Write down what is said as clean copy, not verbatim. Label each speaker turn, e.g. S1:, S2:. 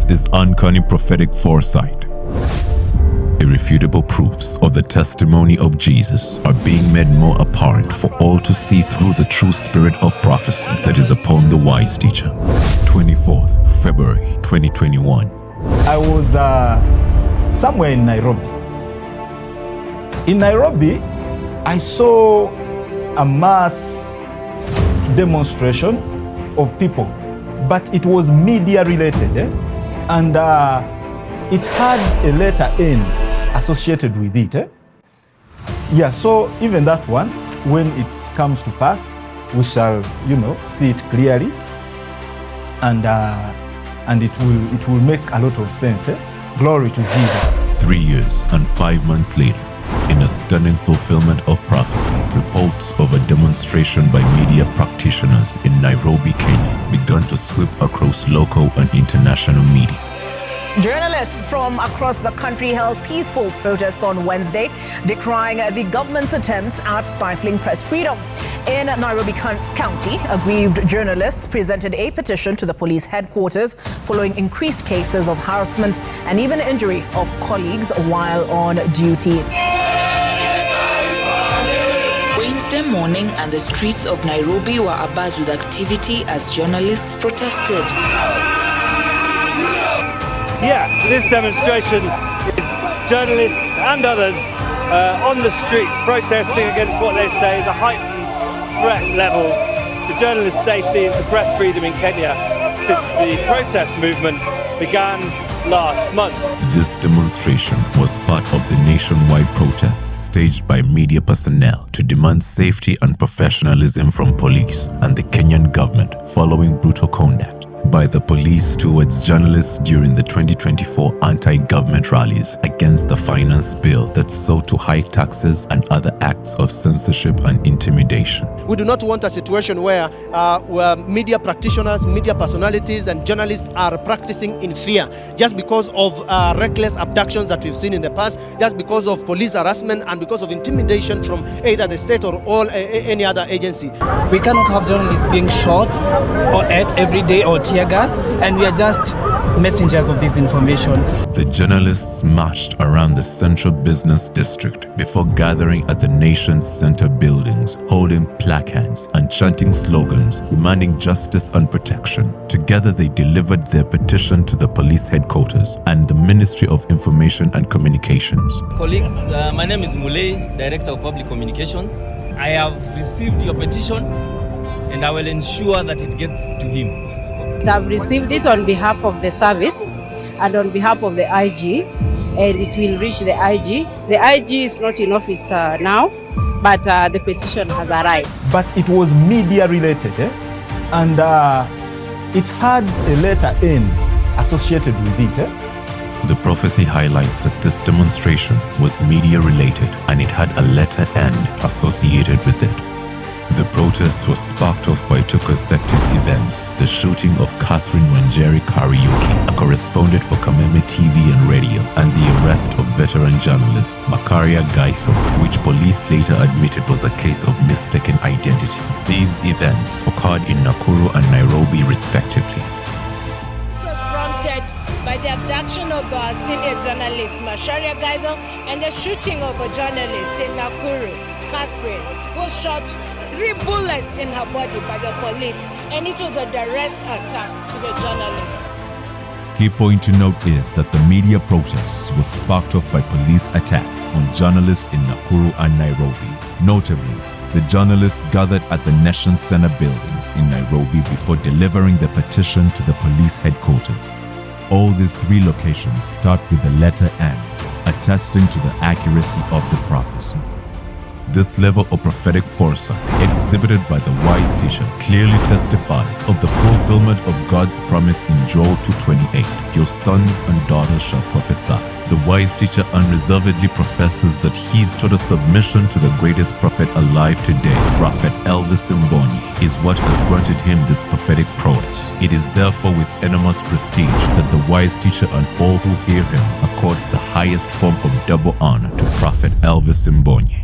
S1: This is Uncanny Prophetic Foresight. Irrefutable proofs of the testimony of Jesus are being made more apparent for all to see through the true spirit of prophecy that is upon the wise teacher. 24th February 2021.
S2: I was somewhere in Nairobi. In Nairobi, I saw a mass demonstration of people, but it was media related, and it had a letter N associated with it. Yeah, so even that one, when it comes to pass, we shall, see it clearly, and it will make a lot of sense. Glory to Jesus.
S1: 3 years and 5 months later, in a stunning fulfillment of prophecy, reports of a demonstration by media practitioners in Nairobi, Kenya, began to sweep across local and international media.
S3: Journalists from across the country held peaceful protests on Wednesday, decrying the government's attempts at stifling press freedom. In Nairobi County, aggrieved journalists presented a petition to the police headquarters following increased cases of harassment and even injury of colleagues while on duty.
S4: Wednesday morning and the streets of Nairobi were abuzz with activity as journalists protested.
S5: Yeah, this demonstration is journalists and others on the streets protesting against what they say is a heightened threat level to journalist safety and to press freedom in Kenya since the protest movement began last month.
S1: This demonstration was part of the nationwide protests staged by media personnel to demand safety and professionalism from police and the Kenyan government following brutal conduct by the police towards journalists during the 2024 anti-government rallies against the finance bill that sought to hike taxes and other acts of censorship and intimidation.
S6: We do not want a situation where media practitioners, media personalities and journalists are practicing in fear just because of reckless abductions that we've seen in the past, just because of police harassment and because of intimidation from either the state or any other agency.
S7: We cannot have journalists being shot or at every day or tear gas, and we are just messengers of this information.
S1: The journalists marched around the central business district before gathering at the nation's center buildings, holding placards and chanting slogans demanding justice and protection. Together they delivered their petition to the police headquarters and the Ministry of Information and Communications.
S8: Colleagues, my name is Mulei, Director of Public Communications. I have received your petition and I will ensure that it gets to him.
S9: I've received it on behalf of the service and on behalf of the IG, and it will reach the IG. The IG is not in office now, but the petition has arrived.
S2: But it was media related, and it had a letter N associated with it.
S1: The prophecy highlights that this demonstration was media related and it had a letter N associated with it. The protest was sparked off by two consecutive events: the shooting of Catherine Wanjeri Kariuki, a correspondent for Kameme TV and radio, and the arrest of veteran journalist Makaria Gaitho, which police later admitted was a case of mistaken identity. These events occurred in Nakuru and Nairobi respectively.
S10: This was prompted by the abduction of our senior journalist Makaria Gaitho and the shooting of a journalist in Nakuru, Catherine, who shot 3 bullets in her body by the police, and it was a direct attack to the journalist.
S1: Key point to note is that the media protests were sparked off by police attacks on journalists in Nakuru and Nairobi. Notably, the journalists gathered at the Nation Center buildings in Nairobi before delivering the petition to the police headquarters. All these 3 locations start with the letter N, attesting to the accuracy of the prophecy. This level of prophetic foresight, exhibited by the wise teacher, clearly testifies of the fulfillment of God's promise in Joel 2:28. Your sons and daughters shall prophesy. The wise teacher unreservedly professes that his total submission to the greatest prophet alive today, Prophet Elvis Mbonyi, is what has granted him this prophetic prowess. It is therefore with enormous prestige that the wise teacher and all who hear him accord the highest form of double honor to Prophet Elvis Mbonyi.